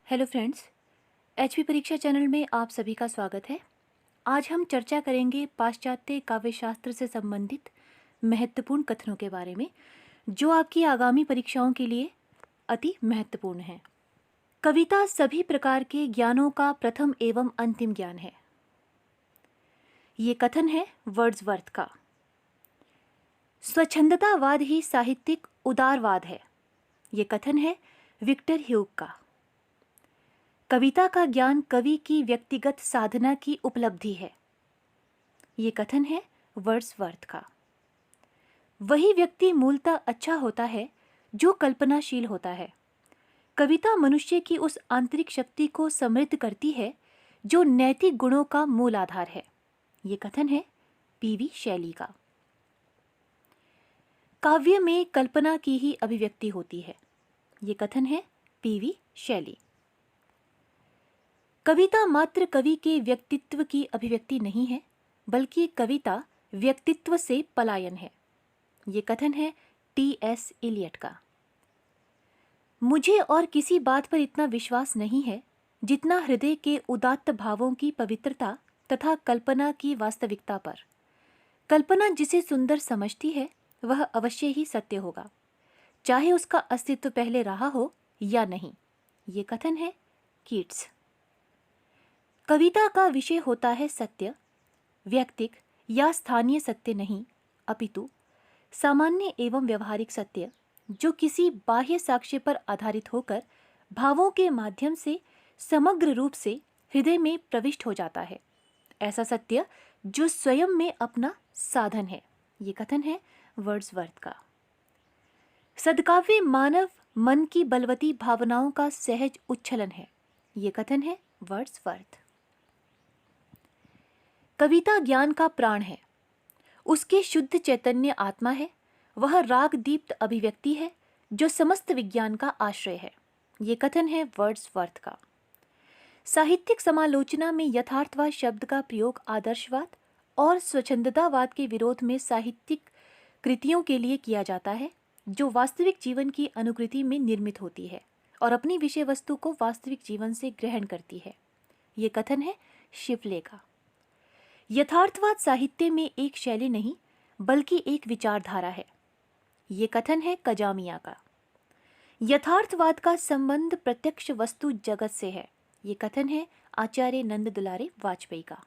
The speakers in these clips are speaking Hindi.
हेलो फ्रेंड्स, एचपी परीक्षा चैनल में आप सभी का स्वागत है। आज हम चर्चा करेंगे पाश्चात्य काव्यशास्त्र से संबंधित महत्वपूर्ण कथनों के बारे में, जो आपकी आगामी परीक्षाओं के लिए अति महत्वपूर्ण हैं। कविता सभी प्रकार के ज्ञानों का प्रथम एवं अंतिम ज्ञान है। ये कथन है वर्ड्सवर्थ का। स्वच्छंदतावाद ही साहित्यिक उदारवाद है। ये कथन है विक्टर ह्यूग का। कविता का ज्ञान कवि की व्यक्तिगत साधना की उपलब्धि है। ये कथन है वर्ड्सवर्थ का। वही व्यक्ति मूलतः अच्छा होता है जो कल्पनाशील होता है। कविता मनुष्य की उस आंतरिक शक्ति को समृद्ध करती है जो नैतिक गुणों का मूल आधार है। ये कथन है पीवी शैली का। काव्य में कल्पना की ही अभिव्यक्ति होती है। ये कथन है पीवी शैली। कविता मात्र कवि के व्यक्तित्व की अभिव्यक्ति नहीं है, बल्कि कविता व्यक्तित्व से पलायन है। ये कथन है टी.एस. इलियट का। मुझे और किसी बात पर इतना विश्वास नहीं है जितना हृदय के उदात्त भावों की पवित्रता तथा कल्पना की वास्तविकता पर। कल्पना जिसे सुंदर समझती है वह अवश्य ही सत्य होगा, चाहे उसका अस्तित्व पहले रहा हो या नहीं। ये कथन है कीट्स। कविता का विषय होता है सत्य, व्यक्तिक या स्थानीय सत्य नहीं, अपितु सामान्य एवं व्यवहारिक सत्य जो किसी बाह्य साक्ष्य पर आधारित होकर भावों के माध्यम से समग्र रूप से हृदय में प्रविष्ट हो जाता है। ऐसा सत्य जो स्वयं में अपना साधन है। ये कथन है वर्ड्सवर्थ का। सद्काव्य मानव मन की बलवती भावनाओं का सहज उच्छलन है। ये कथन है वर्ड्सवर्थ। कविता ज्ञान का प्राण है। उसके शुद्ध चैतन्य आत्मा है। वह राग दीप्त अभिव्यक्ति है जो समस्त विज्ञान का आश्रय है। ये कथन है वर्ड्सवर्थ का। साहित्यिक समालोचना में यथार्थवाद शब्द का प्रयोग आदर्शवाद और स्वच्छंदतावाद के विरोध में साहित्यिक कृतियों के लिए किया जाता है जो वास्तविक जीवन की अनुकृति में निर्मित होती है और अपनी विषय वस्तु को वास्तविक जीवन से ग्रहण करती है। ये कथन है शिवले का। यथार्थवाद साहित्य में एक शैली नहीं, बल्कि एक विचारधारा है। ये कथन है कजामिया का। यथार्थवाद का संबंध प्रत्यक्ष वस्तु जगत से है। ये कथन है आचार्य नंद दुलारे वाजपेयी का।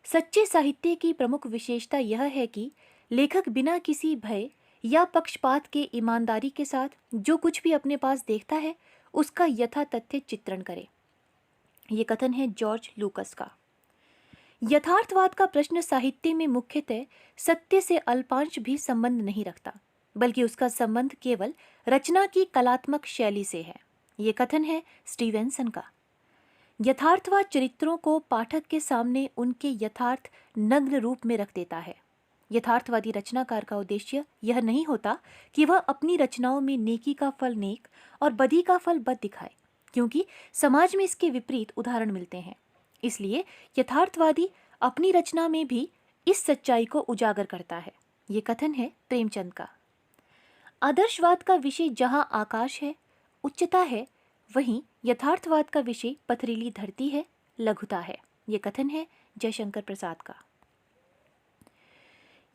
सच्चे साहित्य की प्रमुख विशेषता यह है कि लेखक बिना किसी भय या पक्षपात के ईमानदारी के साथ जो कुछ भी अपने पास देखता है उसका यथातथ्य चित्रण करे। ये कथन है जॉर्ज लूकस का। यथार्थवाद का प्रश्न साहित्य में मुख्यतः सत्य से अल्पांश भी संबंध नहीं रखता, बल्कि उसका संबंध केवल रचना की कलात्मक शैली से है। ये कथन है स्टीवेंसन का। यथार्थवाद चरित्रों को पाठक के सामने उनके यथार्थ नग्न रूप में रख देता है। यथार्थवादी रचनाकार का उद्देश्य यह नहीं होता कि वह अपनी रचनाओं में नेकी का फल नेक और बदी का फल बद दिखाए, क्योंकि समाज में इसके विपरीत उदाहरण मिलते हैं। इसलिए यथार्थवादी अपनी रचना में भी इस सच्चाई को उजागर करता है। ये कथन है प्रेमचंद का। आदर्शवाद का विषय जहां आकाश है, उच्चता है, वहीं यथार्थवाद का विषय पथरीली धरती है, लघुता है। ये कथन है जयशंकर प्रसाद का।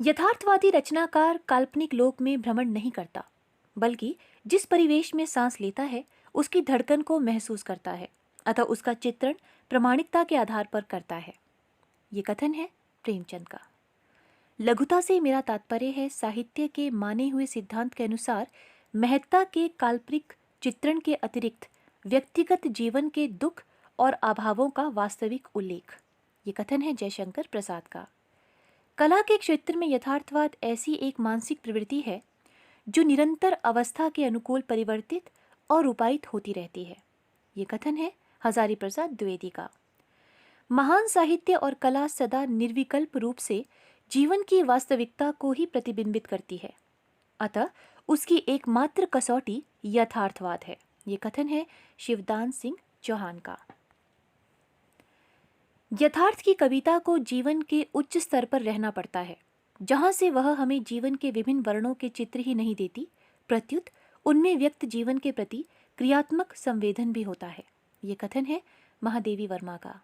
यथार्थवादी रचनाकार काल्पनिक लोक में भ्रमण नहीं करता, बल्कि जिस परिवेश में सांस लेता है उसकी धड़कन को महसूस करता है, अतः उसका चित्रण प्रामाणिकता के आधार पर करता है। ये कथन है प्रेमचंद का। लघुता से मेरा तात्पर्य है साहित्य के माने हुए सिद्धांत के अनुसार महत्ता के काल्पनिक चित्रण के अतिरिक्त व्यक्तिगत जीवन के दुख और अभावों का वास्तविक उल्लेख। ये कथन है जयशंकर प्रसाद का। कला के क्षेत्र में यथार्थवाद ऐसी एक मानसिक प्रवृत्ति है जो निरंतर अवस्था के अनुकूल परिवर्तित और रूपायित होती रहती है। ये कथन है हजारी प्रसाद द्विवेदी का। महान साहित्य और कला सदा निर्विकल्प रूप से जीवन की वास्तविकता को ही प्रतिबिंबित करती है, अतः उसकी एकमात्र कसौटी यथार्थवाद है। ये कथन है शिवदान सिंह चौहान का। यथार्थ की कविता को जीवन के उच्च स्तर पर रहना पड़ता है, जहां से वह हमें जीवन के विभिन्न वर्णों के चित्र ही नहीं देती, प्रत्युत उनमें व्यक्त जीवन के प्रति क्रियात्मक संवेदन भी होता है। ये कथन है महादेवी वर्मा का।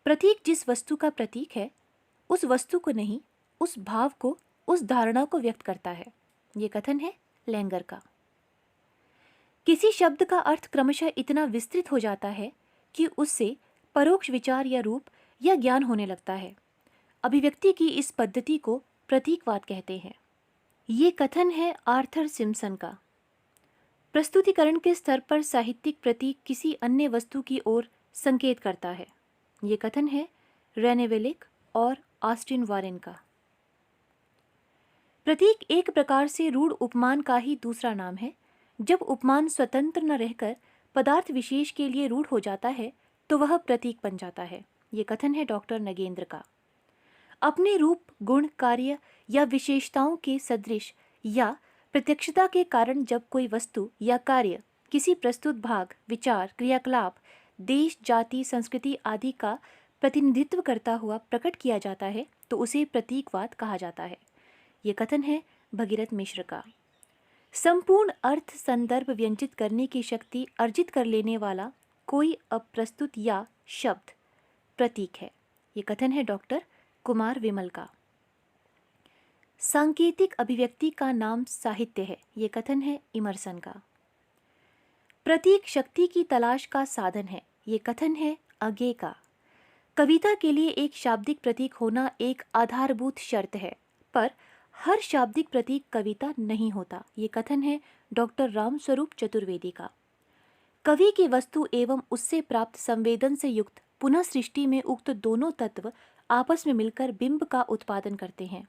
प्रतीक जिस वस्तु का प्रतीक है, उस वस्तु को नहीं, उस भाव को, उस धारणा को व्यक्त करता है। ये कथन है लेंगर का। किसी शब्द का अर्थ क्रमशः इतना विस्तृत हो जाता है कि उससे परोक्ष विचार या रूप या ज्ञान होने लगता है। अभिव्यक्ति की इस पद्धति को प्रतीकवाद कहते हैं। ये कथन है आर्थर सिम्पसन का। प्रस्तुतिकरण के स्तर पर साहित्यिक प्रतीक किसी अन्य वस्तु की ओर संकेत करता है। ये कथन है रेने वेलिक और ऑस्टिन वारेन का। प्रतीक एक प्रकार से रूढ़ उपमान का ही दूसरा नाम है। जब उपमान स्वतंत्र न रहकर पदार्थ विशेष के लिए रूढ़ हो जाता है तो वह प्रतीक बन जाता है। ये कथन है डॉक्टर नगेंद्र का। अपने रूप, गुण, कार्य या विशेषताओं के सदृश या प्रत्यक्षता के कारण जब कोई वस्तु या कार्य किसी प्रस्तुत भाग, विचार, क्रियाकलाप, देश, जाति, संस्कृति आदि का प्रतिनिधित्व करता हुआ प्रकट किया जाता है तो उसे प्रतीकवाद कहा जाता है। ये कथन है भगीरथ मिश्र का। संपूर्ण अर्थ संदर्भ व्यंजित करने की शक्ति अर्जित कर लेने वाला कोई अप्रस्तुत या शब्द प्रतीक है। ये कथन है डॉक्टर कुमार विमल का। सांकेतिक अभिव्यक्ति का नाम साहित्य है। ये कथन है इमर्सन का। प्रतीक शक्ति की तलाश का साधन है। ये कथन है अगे का। कविता के लिए एक शाब्दिक प्रतीक होना एक आधारभूत शर्त है, पर हर शाब्दिक प्रतीक कविता नहीं होता। ये कथन है डॉक्टर रामस्वरूप चतुर्वेदी का। कवि की वस्तु एवं उससे प्राप्त संवेदन से युक्त पुनः सृष्टि में उक्त दोनों तत्व आपस में मिलकर बिंब का उत्पादन करते हैं,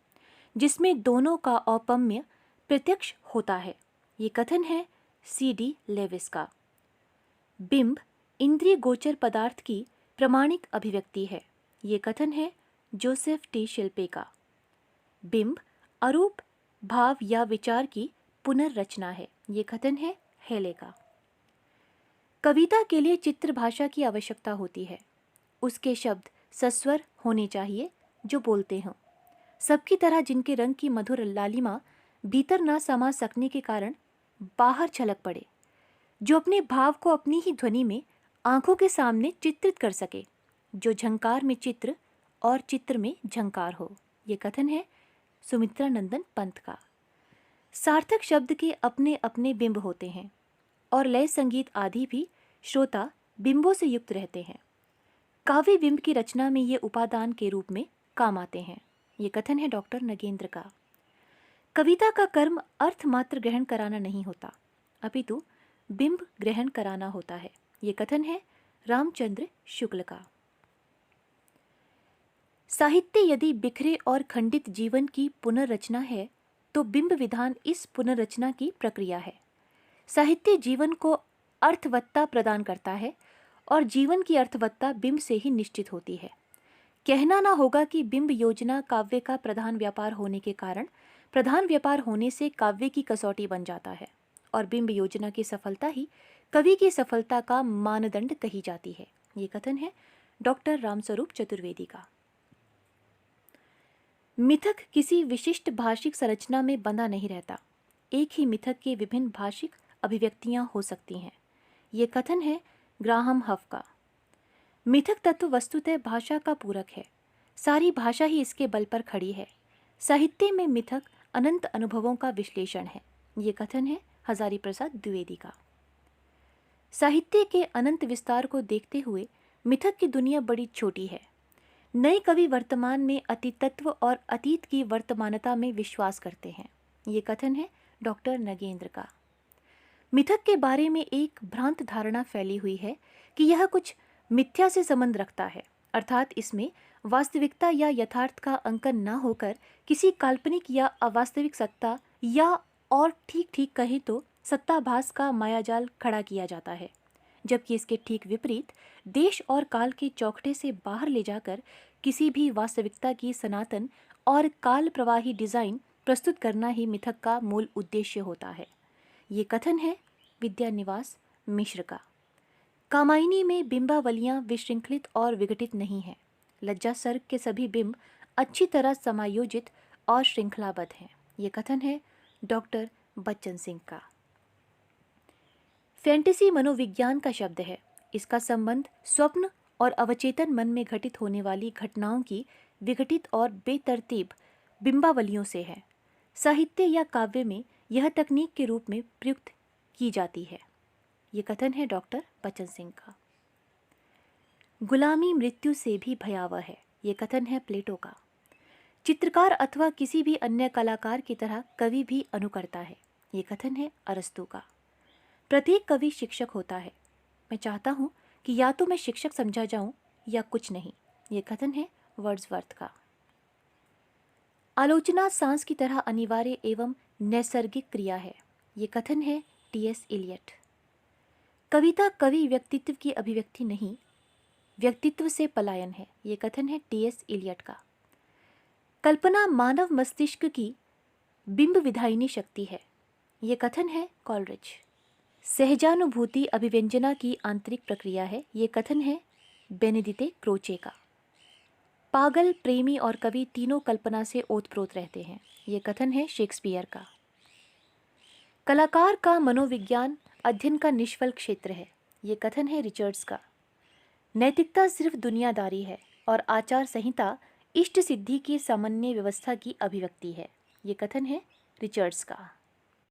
जिसमें दोनों का औपम्य प्रत्यक्ष होता है। ये कथन है C.D. लेविस का। बिंब इंद्रिय गोचर पदार्थ की प्रमाणिक अभिव्यक्ति है। ये कथन है जोसेफ टी शिल्पे का। बिंब अरूप भाव या विचार की पुनर्रचना है। ये कथन है हेले का। कविता के लिए चित्र भाषा की आवश्यकता होती है। उसके शब्द सस्वर होने चाहिए जो बोलते हों। सबकी तरह जिनके रंग की मधुर लालिमा भीतर ना समा सकने के कारण बाहर झलक पड़े, जो अपने भाव को अपनी ही ध्वनि में आंखों के सामने चित्रित कर सके, जो झंकार में चित्र और चित्र में झंकार हो। ये कथन है सुमित्रा नंदन पंत का। सार्थक शब्द के अपने अपने बिंब होते हैं और लय, संगीत आदि भी श्रोता बिंबों से युक्त रहते हैं। काव्य बिंब की रचना में ये उपादान के रूप में काम आते हैं। ये कथन है डॉक्टर नगेंद्र का। कविता का कर्म अर्थ मात्र ग्रहण कराना नहीं होता, अपितु बिंब ग्रहण कराना होता है। ये कथन है रामचंद्र शुक्ल का। साहित्य यदि बिखरे और खंडित जीवन की पुनर्रचना है तो बिंब विधान इस पुनर्रचना की प्रक्रिया है। साहित्य जीवन को अर्थवत्ता प्रदान करता है और जीवन की अर्थवत्ता बिंब से ही निश्चित होती है। कहना ना होगा कि बिंब योजना काव्य का प्रधान व्यापार होने के कारण प्रधान व्यापार होने से काव्य की कसौटी बन जाता है और बिंब योजना की सफलता ही कवि की सफलता का मानदंड कही जाती है। ये कथन है डॉक्टर रामस्वरूप चतुर्वेदी का। मिथक किसी विशिष्ट भाषिक संरचना में बंधा नहीं रहता। एक ही मिथक के विभिन्न भाषिक अभिव्यक्तियां हो सकती हैं। ये कथन है ग्राहम हफ का। मिथक तत्व वस्तुतः भाषा का पूरक है। सारी भाषा ही इसके बल पर खड़ी है। साहित्य में मिथक अनंत अनुभवों का विश्लेषण है। ये कथन है हजारी प्रसाद द्विवेदी का। साहित्य के अनंत विस्तार को देखते हुए मिथक की दुनिया बड़ी छोटी है। नए कवि वर्तमान में अतीतत्व और अतीत की वर्तमानता में विश्वास करते हैं। ये कथन है डॉक्टर नगेंद्र का। मिथक के बारे में एक भ्रांत धारणा फैली हुई है कि यह कुछ मिथ्या से संबंध रखता है, अर्थात इसमें वास्तविकता या यथार्थ का अंकन न होकर किसी काल्पनिक या अवास्तविक सत्ता या और ठीक ठीक कहें तो सत्ताभास का मायाजाल खड़ा किया जाता है, जबकि इसके ठीक विपरीत देश और काल के चौखटे से बाहर ले जाकर किसी भी वास्तविकता की सनातन और काल प्रवाही डिजाइन प्रस्तुत करना ही मिथक का मूल उद्देश्य होता है। ये कथन है विद्यानिवास मिश्र का। कामायनी में बिंबावलियां विशृंखलित और विघटित नहीं हैं। लज्जा सर्ग के सभी बिंब अच्छी तरह समायोजित और श्रृंखलाबद्ध हैं। ये कथन है डॉक्टर बच्चन सिंह का। फैंटेसी मनोविज्ञान का शब्द है। इसका संबंध स्वप्न और अवचेतन मन में घटित होने वाली घटनाओं की विघटित और बेतरतीब बिंबावलियों से है। साहित्य या काव्य में यह तकनीक के रूप में प्रयुक्त की जाती है। ये कथन है डॉक्टर बचन सिंह का। गुलामी मृत्यु से भी भयावह है। ये कथन है प्लेटो का। चित्रकार अथवा किसी भी अन्य कलाकार की तरह कवि भी अनुकरता है। ये कथन है अरस्तू का। प्रत्येक कवि शिक्षक होता है। मैं चाहता हूँ कि या तो मैं शिक्षक समझा जाऊं या कुछ नहीं। ये कथन है वर्ड्सवर्थ का। आलोचना सांस की तरह अनिवार्य एवं नैसर्गिक क्रिया है। ये कथन है टी.एस. इलियट। कविता कवि व्यक्तित्व की अभिव्यक्ति नहीं, व्यक्तित्व से पलायन है। ये कथन है टी.एस. इलियट का। कल्पना मानव मस्तिष्क की बिंब विधायिनी शक्ति है। ये कथन है कॉलरिज। सहजानुभूति अभिव्यंजना की आंतरिक प्रक्रिया है। ये कथन है बेनेडिते क्रोचे का। पागल, प्रेमी और कवि तीनों कल्पना से ओतप्रोत रहते हैं। ये कथन है शेक्सपियर का। कलाकार का मनोविज्ञान अध्ययन का निष्फल क्षेत्र है। ये कथन है रिचर्ड्स का। नैतिकता सिर्फ दुनियादारी है और आचार संहिता इष्ट सिद्धि की सामान्य व्यवस्था की अभिव्यक्ति है। ये कथन है रिचर्ड्स का।